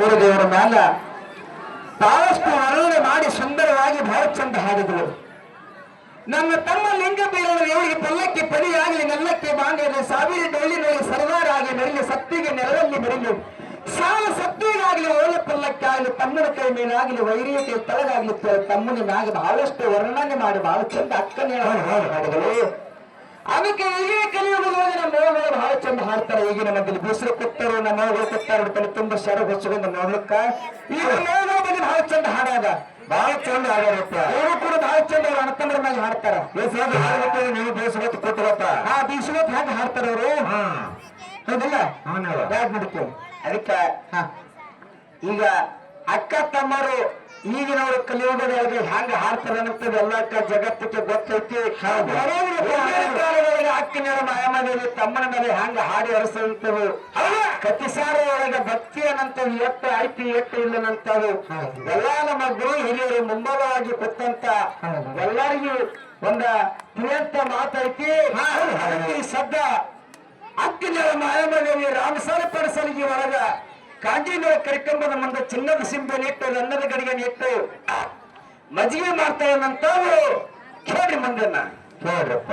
ಊರದೇವರ ಮ್ಯಾಲ ಬಹಳಷ್ಟು ವರ್ಣನೆ ಮಾಡಿ ಸುಂದರವಾಗಿ ಬಹಳ ಚಂದ ಹಾಡಿದ್ರು. ನನ್ನ ತಮ್ಮ ಲಿಂಗ ಬೀರವರಿಗೆ ಪಲ್ಲಕ್ಕೆ ಪಡಿಯಾಗಲಿ ನೆಲ್ಲಕ್ಕೆ ಬಾಂಗಲಿ ಸಾವಿರ ಡೊಳ್ಳಿನೊಳಗೆ ಸರದಾರಾಗಿ ಮೆರಲಿ ಸತ್ತಿಗೆ ನೆರಳಲ್ಲಿ ಮೆರಲಿ ಸಾಲ ಸತ್ತಿಗಾಗಲಿ ಓಲೆ ಪಲ್ಲಕ್ಕಾಗಲಿ ತಮ್ಮನ ಕೈ ಮೇಲಾಗಲಿ ವೈರಿಯ ಕೈ ತಳಗಾಗಲಿ ತಮ್ಮನ ಮ್ಯಾಗ ಬಹಳಷ್ಟು ವರ್ಣನೆ ಮಾಡಿ ಬಹಳ ಚಂದ ಅಕ್ಕನೇ ಹಾಡಿಗಳು. ಅದಕ್ಕೆ ಈಗೇ ಕಲಿಯುವುದರೊಳಗೆ ನಮ್ಮ ಮೋಹಗಳು ಬಹಳ ಚಂದ ಹಾಡ್ತಾರೆ. ಈಗಿನ ಮಧ್ಯದಲ್ಲಿ ಬಿಸಿಲು ಕೊಟ್ಟರು ನಮ್ಮ ಮೋಹಗಳು ಕೊಟ್ಟಾರ ತಲೆ ತುಂಬ ಶರ ಹೊಚ್ಕೊಂಡು ನೋಡ್ಲಿಕ್ಕ ಈಗ ಮೋಹಗಳ ಬಗ್ಗೆ ಬಹಳ ಚಂದ ಹಾಡಾದ ಬಹಳ ಚಂದ ಹಾಡಾರಪ್ಪ. ಇವರು ಕೂಡ ಬಹಳ ಚಂದ ಅವ್ರು ಅಣ್ಣತಮ್ಮರ ಮೇಲೆ ಹಾಡ್ತಾರ. ನೀವು ಬೇಸಗತ್ತು ಕೊಟ್ಟರಪ್ಪ ಹಾ ಬೀಸಗತ್ತು ಹಾಗೆ ಹಾಡ್ತಾರ ಅವರು. ಹೌದಿಲ್ಲ ಯಾಕೆ ಬಿಡ್ತೀವಿ ಅದಕ್ಕೆ ಈಗ ಅಕ್ಕ ತಮ್ಮರು ಈಗಿನವರು ಕಲಿಯುವುದರೊಳಗೆ ಹ್ಯಾಂಗ ಹಾಡ್ತಾರೆ ಅನ್ನೋದು ಎಲ್ಲ ಜಗತ್ತಿಗೆ ಗೊತ್ತೈತಿ. ಅಕ್ಕಿನ ಮಾಯಮಾದೇವಿ ತಮ್ಮನ ಮೇಲೆ ಹ್ಯಾಂಗ ಹಾಡಿ ಹರಿಸಂತವು ಕತಿಸಾರ ಒಳಗೆ ಭಕ್ತಿ ಅನ್ನಂತವು ಎಟ್ಟು ಐತಿ ಎಟ್ಟು ಇಲ್ಲನಂತವು ಎಲ್ಲಾ ನಮ್ಮ ಗುರು ಹಿರಿಯರು ಮುಂಬಲವಾಗಿ ಕೊಟ್ಟಂತ ಎಲ್ಲರಿಗೂ ಒಂದ ತಿಳಿಯಂತ ಮಾತೈತಿ. ಶಬ್ದ ಅಕ್ಕಿನ ಮಾಯಮಾದೇವಿ ರಾಮಸಾರ ಪಡಸಲಿಗೆ ಒಳಗ ಕಾಂಜಿನ ಕರಿಕಂಬದ ಮುಂದೆ ಚಿನ್ನದ ಸಿಂಬೆ ನೆಟ್ಟು ಅನ್ನದ ಗಡಿಗೆ ನೆಟ್ಟು ಮಜ್ಜಿಗೆ ಮಾಡ್ತಾವನ್ನಂತಾವು ಕೇಳ್ರಿ ಮಂದನ್ನ ಕೇಳ್ರಪ್ಪ.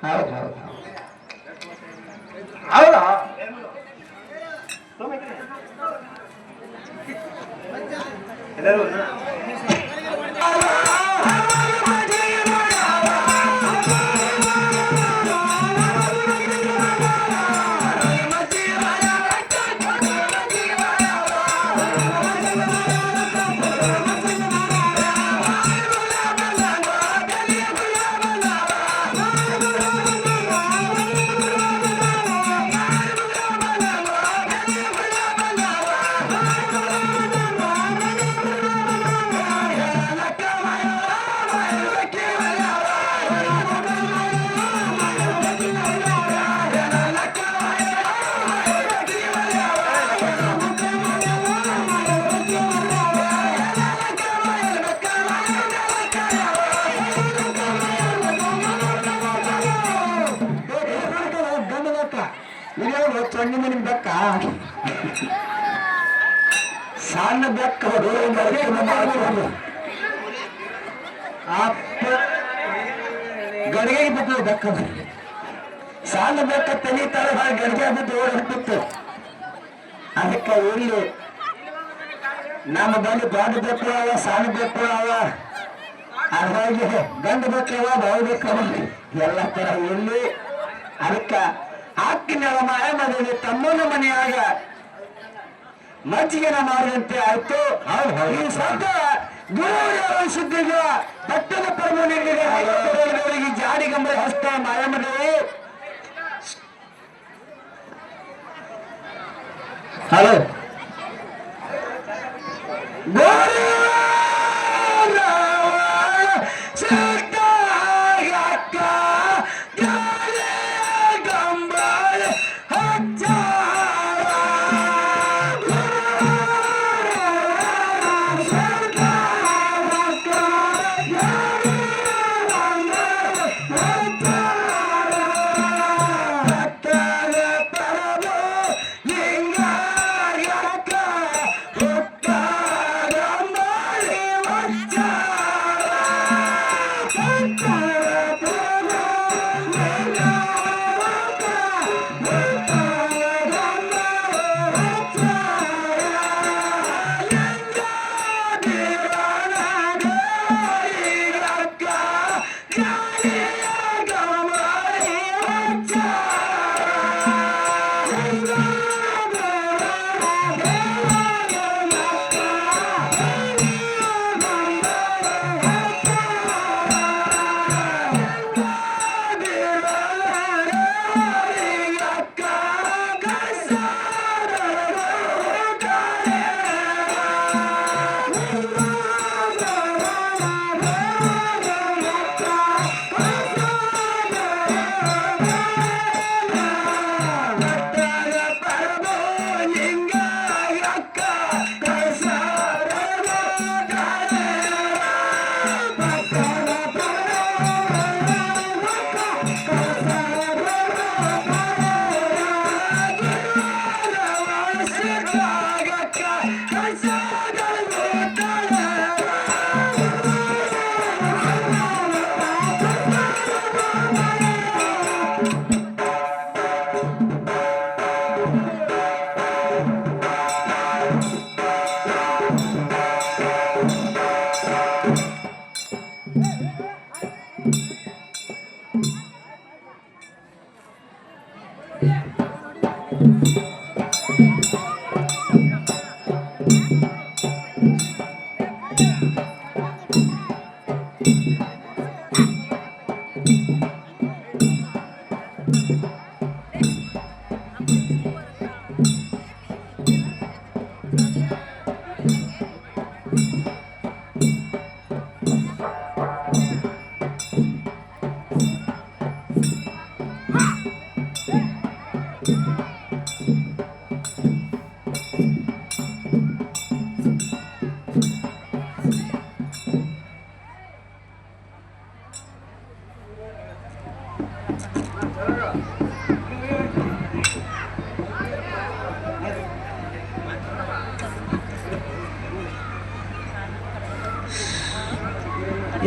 ಹೌದು ಹೌದು ಹೌದಾ ಎಲ್ಲರೂ ಚೊಣ್ಣಿ ಮನಿ ಬೆಕ್ಕ ಸಣ್ಣ ಬೆಕ್ಕ ಗಡಿಗೆ ಬಿಟ್ಟು ಬೆಕ್ಕ ಸಣ್ಣ ಬೆಕ್ಕ ತೆಗಿತಾರೆ ಗಡಿಗೆ ಬಿಟ್ಟು ಓಡಿಬಿಟ್ಟು ಅದಕ್ಕೆ ಇಲ್ಲಿ ನಮ್ಮ ಬಳಿ ದೊಡ್ಡ ಬೆಕ್ಕಳು ಅವ ಸಣ್ಣ ಬೆಕ್ಕಳು ಅವ ಹಾಗಾಗಿ ಗಂಡು ಬೆಕ್ಕವ ಬಾವು ಬೆಕ್ಕವ ಎಲ್ಲ ತರ ಇಲ್ಲಿ ಅದಕ್ಕೆ ಆಕಿನ ಮಾಯಮದಲ್ಲಿ ತಮ್ಮನ ಮನೆಯಾಗ ಮಜ್ಜಿಗೆನ ಮಾಡಿದಂತೆ ಆಯ್ತು. ಈ ಸದ್ಯ ಗುರುವಿನ ಸುದ್ದಿಗೆ ಭಕ್ತನ ಪರಮನಿಗೆ ಜಾಡಿ ಗಂಬಳ ಹಸ್ತ ಮಾಯಮದಲ್ಲಿ. ಹಲೋ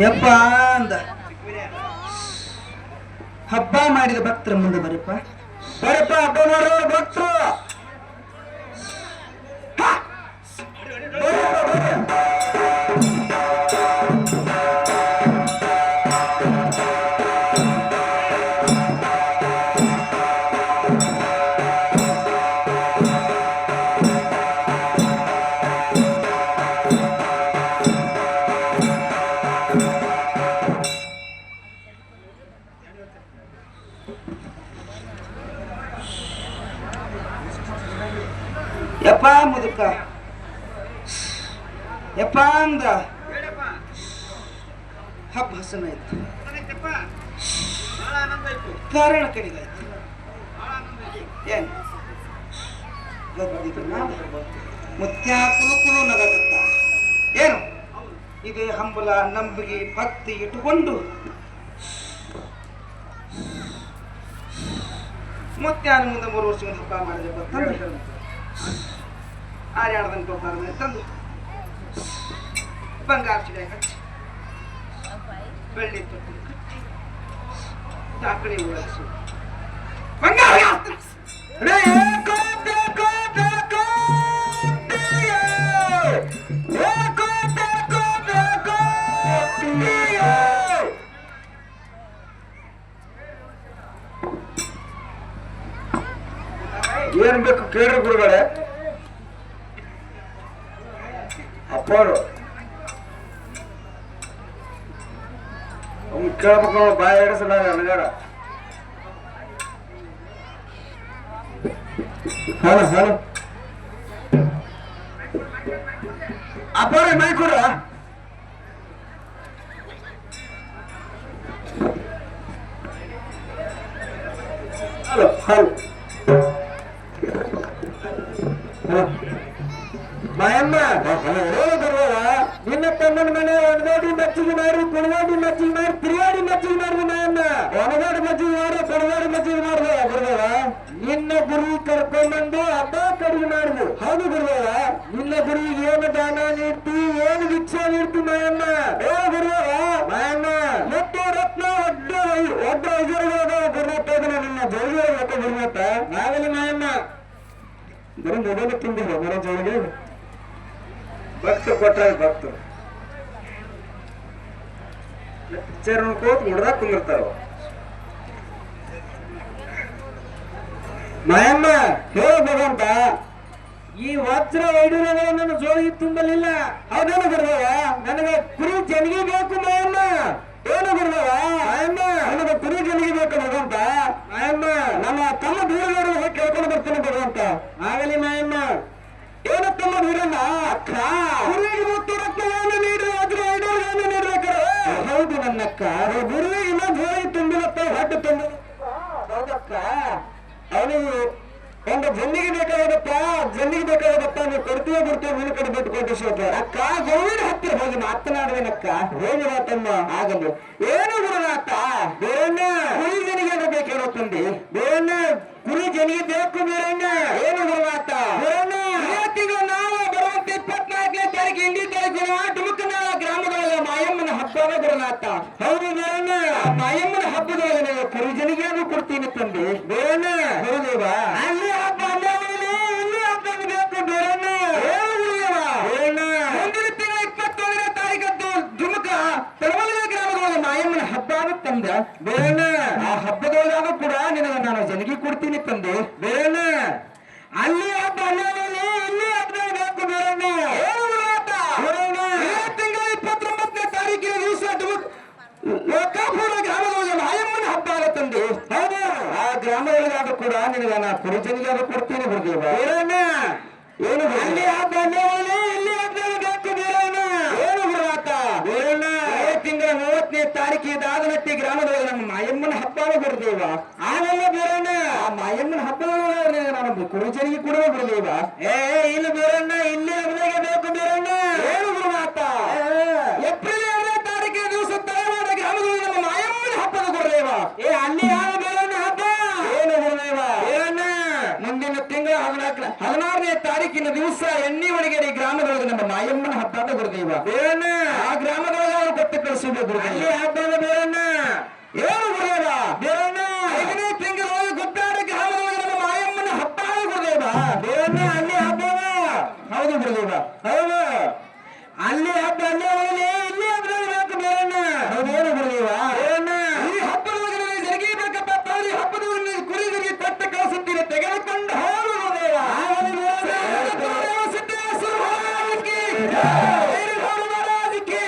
ಯಪ್ಪ ಅಂದ ಹಬ್ಬ ಮಾಡಿದ ಭಕ್ತರ ಮುಂದೆ ಬರಪ್ಪ ಬರಪ್ಪ. ಹಬ್ಬ ಮಾಡುವ ಭಕ್ತರು ಯಪ್ಪ ಮುದುಕ ಯಪ್ಪ ಅಂದ ಹಬ್ಬ ಹಸನಾಯ್ತು, ಕಾರಣ ಕಡಿಗಾಯ್ತು. ಏನು ಮುತ್ಯ ಕುಲು ಕುಲು ನಗತ್ತ. ಏನು ಇದೇ ಹಂಬಲ ನಂಬಿಕೆ ಭಕ್ತಿ ಇಟ್ಟುಕೊಂಡು ಮುತ್ಯಾನ ಮುಂದೆ 3 ವರ್ಷ ಹಬ್ಬ ಮಾಡಿದೆ ಗೊತ್ತಂದ್ರೆ ಆರ್ಯಾಣದನ್ನು ಕೊಡ್ತಾರೆ ತಂದು ಬಂಗಾರ ಚಿಡೆ ಹಚ್ಚಿ ಬೆಳ್ಳಿ ತೊಟ್ಟು ಕಟ್ಟಿ ದಾಖಲೆ ಉಳಿಸಿ ಬಂಗಾರ ಏನ್ ಬೇಕು ಕೇಳ್ರಿ ಗುರುಗಳೇ. ಅಪ್ಪರು ಅವ್ನು ಕೇಳ್ಬೇಕು, ಬಾಯಿ ಇಡಿಸಲ್ಲ ನನಗಾರ. ಹಲೋ ಹಲೋ ಅಪ್ಪರೇ ಮೈ ಕೊಡ. ಹಲೋ ಹಲೋ ಮಾಯಮ್ಮ ನಿನ್ನ ತಮ್ಮನ ಮನೆ ಒಣಗೋಡಿ ಮಚ್ಚಿಗೆ ಮಾಡಿ ಕುಣಗೋಡಿ ಮಚ್ಚಿಗೆ ಮಾಡಿ ತಿರುಗಾಡಿ ಮಚ್ಚಿಗೆ ಮಾಡಿದ ಮಾಯಮ್ಮ. ಒಣಗೋಡಿ ಮಚ್ಚಿಗೆ ಮಾಡಿ ಕುಣಗೋಡಿ ಮಚ್ಚಿಗೆ ಮಾಡಿದ ಗುರುದೇವ. ನಿನ್ನ ಗುರು ಕರ್ಕೊಂಡ್ಬಂದು ಹಬ್ಬ ಕಡಿಗೆ ಮಾಡಿದ್ರು. ಹೌದು ಗುರುದೇವ, ನಿನ್ನ ಗುರುವಿಗೆ ಏನು ದಾನ ನೀಡ್ತಿ, ಏನು ಭಿಕ್ಷೆ ನೀಡ್ತಿ ಮಾಯಮ್ಮ. ಏ ಗುರುದೇವ ಮಾಯಮ್ಮ ಮತ್ತು ರತ್ನ ಒಡ್ಡ ಐಜರುಗಳದ ಗುರುತ ನಿನ್ನ ಜೋಳಿಗೆ ಗುರುತ ನಾವೆಲ್ಲ ಮಾಯಮ್ಮ ಬರೀ ಮೊದಲು ತುಂಬಿಲ್ಲ ಮರ ಜೋಳಿಗೆ ಭಕ್ತರು ಕೊಟ್ಟಾಗ ಭಕ್ತರು ಪಿಕ್ಚರ್ ನೋಡ್ಕೋತ ಮುಡ್ದಾಗ ಕುಂದಿರ್ತಾರ. ಮಾಯಮ್ಮ ಹೇಳ ಭಗವಂತ, ಈ ವಜ್ರ ವೈಡೂರ್ಯಗಳು ನನ್ನ ಜೋಳಿಗೆ ತುಂಬಲಿಲ್ಲ. ಹೌದೇನು ಗುರುದೇವ, ನನಗೆ ಕುರಿ ಜನಿಗೆ ಬೇಕು ಮಾಯಮ್ಮ. ಏನು ಗುರುದೇವ ಮಾಯಮ್ಮ, ನನಗೆ ಕುರಿ ಜನಿಗೆ ಬೇಕು ಭಗವಂತ. ಮಾಯಮ್ಮ ನಮ್ಮ ತಮ್ಮ ದೂರಗಳು ಹೋಗಿ ಕೇಳ್ಕೊಂಡು ಬರ್ತೀನಿ ಭಗವಂತ. ಆಗಲಿ ಮಾಯಮ್ಮ. ಏನು ತಮ್ಮ ದೂರನ್ನ ಅಕ್ಕ ಗುರುವಿಗೆ ಮತ್ತು ರತ್ನವನ್ನು ನೀಡಿ ವಜ್ರ ವೈಡೂರ್ಯವನ್ನು ನೀಡಬೇಕಾರೆ. ಹೌದು ನನ್ನಕ್ಕ, ಗುರುವಿಗೆ ಇನ್ನೂ ಜೋಳಿಗೆ ತುಂಬಿಲತ್ತ ಹೊಟ್ಟೆ ತುಂಬಿಲ. ಹೌದಕ್ಕ, ಅವನಿಗೆ ಒಂದು ಜನ್ನಿಗೆ ಬೇಕಾಗದಪ್ಪ, ಜನ್ನಿಗೆ ಬೇಕಾಗದಪ್ಪ, ನೀವು ಕೊಡ್ತೀವಿ ಬಿಡ್ತೀವಿ ಮನೆ ಕಡೆ ಬಿಟ್ಟುಕೊಂಡು ಶೋಕ. ಅಕ್ಕ ಗೋವಿನ ಹತ್ತಿರ ಹೋಗಿ ಮಾತನಾಡುವೇನಕ್ಕ. ಹೋಗಿರ ತಮ್ಮ ಆಗಲು. ಏನು ಗುರುನಾಥ ಬೇರಣ್ಣ ಕುರಿ ಜನಿಗೆ ಬೇಕೇನೋ ತಂದೆ. ಬೇರಣ್ಣ ಕುರಿ ಜನಿಗೆ ಬೇಕು ಬೇರಣ್ಣ. ಏನು ಗುರುನಾಥ ಬೇರಣ್ಣ ತಿಂಗಳು ನಾವು ಬರುವಂತ 24ನೇ ತಾರೀಕು 8ನೇ ತಾರೀಕು ಡುಮುಕನಾಳ ಗ್ರಾಮದೊಳಗೆ ಮಾಯಮ್ಮನ ಹಬ್ಬದ ಗುರುನಾಥ. ಹೌದು ಬೇರಣ್ಣ, ಮಾಯಮ್ಮನ ಹಬ್ಬದೊಳಗೆ ನೀವು ಕುರಿ ಜನಿಗೆ ಕೊಡ್ತೀನಿ ತಂದೆ. ಬೇರಣ್ಣ ಗುರುದೇವ ಅಲ್ಲಿ ಹಬ್ಬ ಇಲ್ಲಿ ಹಬ್ಬ ಬೇಕು ಬೇರಣ್ಣ. ಬೇರಣ್ಣ ಮುಂದಿನ ತಿಂಗಳ 21ನೇ ತಾರೀಕದ್ದು ಡುಮುಕ ತಳವಲಗ ಗ್ರಾಮದೊಳಗೆ ಮಾಯಮ್ಮನ ಹಬ್ಬ ತಂದ ಬೇರಣ್ಣ. ಆ ಹಬ್ಬದೊಳಗಾಗೂ ಕೂಡ ನಿನಗೆ ನಾನು ಜನಿಗೆ ಕೊಡ್ತೀನಿ ತಂದೆ. ಬೇರಣ್ಣ ಅಲ್ಲಿ ಹಬ್ಬ ಇಲ್ಲಿ ಹಬ್ಬ ಬೇಕು ಬೇರಣ್ಣ. ತಿಂಗಳ 29ನೇ ತಾರೀಕಿನ ದಿವಸ ಲೋಕಾಪುರ ಗ್ರಾಮದೊಳಗೆ ಮಾಯಮ್ಮನ ಹಬ್ಬ ತಂದೆ. ಹೌದು, ಆ ಗ್ರಾಮದೊಳಗಾದ್ರೂ ಕೂಡ ನಿನಗೆ ನಾ ಕುರಿ ಜನಿಗಾದ್ರೂ ಕೊಡ್ತೀನಿ ಗುರುದೇವ. ಬೇರಣ್ಣ ಏನು ಅಲ್ಲಿ ಹಬ್ಬ ಇಲ್ಲಿ ಹಬ್ಬ ಬೇಕು ಬೇರಣ್ಣ. ಏನು ಗುರುನಾಥ ಬೇರಣ್ಣ ತಿಂಗಳ 30ನೇ ತಾರೀಕು ದಾದನಟ್ಟಿ ಗ್ರಾಮದೊಳಗೆ ನಮ್ಮ ಮಾಯಮ್ಮನ ಹಬ್ಬ ಗುರುದೇವ. ಆಮೇಲೆ ಬೇರಣ್ಣ ಆ ಮಾಯಮ್ಮನ ಹಬ್ಬದೊಳಗೆ ನಾನು ಕುರಿ ಜನಿಗೆ ಕೊಡುವ ಗುರುದೇವ. ಇಲ್ಲಿ ಬೇರಣ್ಣ ಇಲ್ಲಿ ಹಬ್ಬದಾಗೆ ಬೇಕು ಬೇರಣ್ಣ. ಏನು ಗುರುನಾಥ ಏಪ್ರಿಲ್ 2ನೇ ತಾರೀಕಿನ ದಿವಸ ತಳವಾಡ ಗ್ರಾಮದೊಳಗೆ ನಮ್ಮ ಮಾಯಮ್ಮನ ಹಬ್ಬದ ಗುರುದೇವ. ಅಲ್ಲಿ ಯಾವ ಬೇರಣ್ಣ ಹಬ್ಬ. ಏನು ಗುರುದೇವ ಬೇರಣ್ಣ ಮುಂದಿನ ತಿಂಗಳ 16ನೇ ತಾರೀಕಿನ ದಿವಸ ಎಣ್ಣಿವಣಿಗೇರಿ ಗ್ರಾಮದೊಳಗೆ ನಮ್ಮ ಮಾಯಮ್ಮನ ಹಬ್ಬದ ಗುರುದೇವ. ಬೇರಣ್ಣ ಆ ಗ್ರಾಮದೊಳಗೆ ಅವರು ಕೊಟ್ಟು ಕಳಿಸಿದ ಗುರುದೇವ. ಅಲ್ಲಿ ಹಬ್ಬದ ಬೇರಣ್ಣ. ಏನು ಗುರುದೇವ ಬೇರಣ್ಣ ಗುರುದೇವ. ಹೌದು, ಅಲ್ಲಿ ಹಬ್ಬ ಅಲ್ಲೇ ಹೋಗಲಿ, ಇಲ್ಲಿ ಹಬ್ಬ ಬೇರಣ್ಣ. ಹೌದೇನು ಗುರುದೇವ? ಬೇರಣ್ಣ, ಈ ಹಬ್ಬದ ಜರುಗಿಬೇಕಪ್ಪ ತಾಳಿ ಹಬ್ಬದ ಕುರಿಗಳಿಗೆ ತಟ್ಟ ಕಳಿಸುತ್ತೀರಿ, ತೆಗೆದುಕೊಂಡು ಹೋಗು ಗುರುದೇವ. ಸಿದ್ದೇಶ್ವರ ಮಹಾರಾಜಕ್ಕೆ, ಐರಿಗೋಡು ಮಹಾರಾಜಕ್ಕೆ,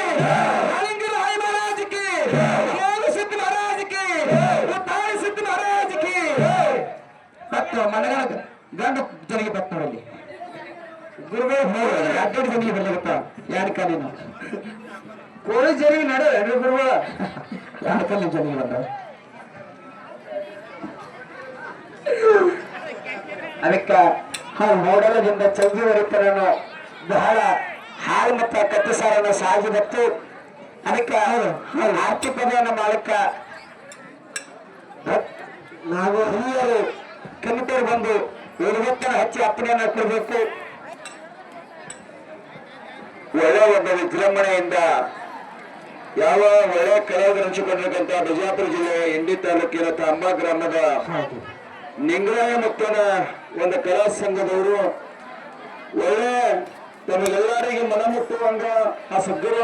ಕಾಳಿಂಗರ ಹೈ ಮಹಾರಾಜಕ್ಕೆ, ಯೋಗ ಸಿದ್ಧ ಮಹಾರಾಜಕ್ಕೆ, ತಾಳಿ ಸಿದ್ಧ ಮಹಾರಾಜಕ್ಕೆ. ಮತ್ತು ಮನೆಗಳ ಗಂಡ ಜನಿಗೆ ಬತ್ ನೋಡಲ್ಲಿ ಗುರುಗಳು ಅಡ್ಡಾಡಿ ಜನಿಗೆ ಬರ್ಲಿಗತ್ತ ಎರಡು ಕಾಲಿನ ಕೋಳಿ ಜರಿಗೆ ನಡ ಗುರುಗಳ ಎರಡು ಕಾಲಿನ ಜನಿಗೆ ಬಂದ. ಅದಕ್ಕ ನೋಡಲದಿಂದ ಚೌಗಿ ಹೊರಿತರನ್ನು ಬಹಳ ಹಾಳು ಮತ್ತು ಕತ್ತು ಸಾರನ್ನು ಸಾಗಿ ಬತ್ತು. ಅದಕ್ಕ ಆರ್ತಿ ಪದವನ್ನು ಮಾಡಕ್ಕ ನಾವು ಹಿರಿಯರು ಕಮಿಟಿಯರು ಬಂದು 50 ಹಚ್ಚಿ ಅಪ್ಪಣೆಯನ್ನ ಕೊಡಬೇಕು. ಒಳ್ಳೆ ಒಂದು ವಿಜೃಂಭಣೆಯಿಂದ ಯಾವ ಒಳ್ಳೆ ಕಲಾವಿದರು ಹಂಚಿಕೊಂಡಿರ್ತಕ್ಕಂಥ ಬಿಜಾಪುರ ಜಿಲ್ಲೆಯ ಇಂಡಿ ತಾಲೂಕಿನ ತಾಂಬ ಗ್ರಾಮದ ನಿಂಗರಾಯ ಮುತ್ತನ ಒಂದು ಕಲಾ ಸಂಘದವರು ಒಳ್ಳೆ ತಮಗೆಲ್ಲರಿಗೂ ಮನಮುಟ್ಟುವಂಗ ಆ ಸದ್ಗುರು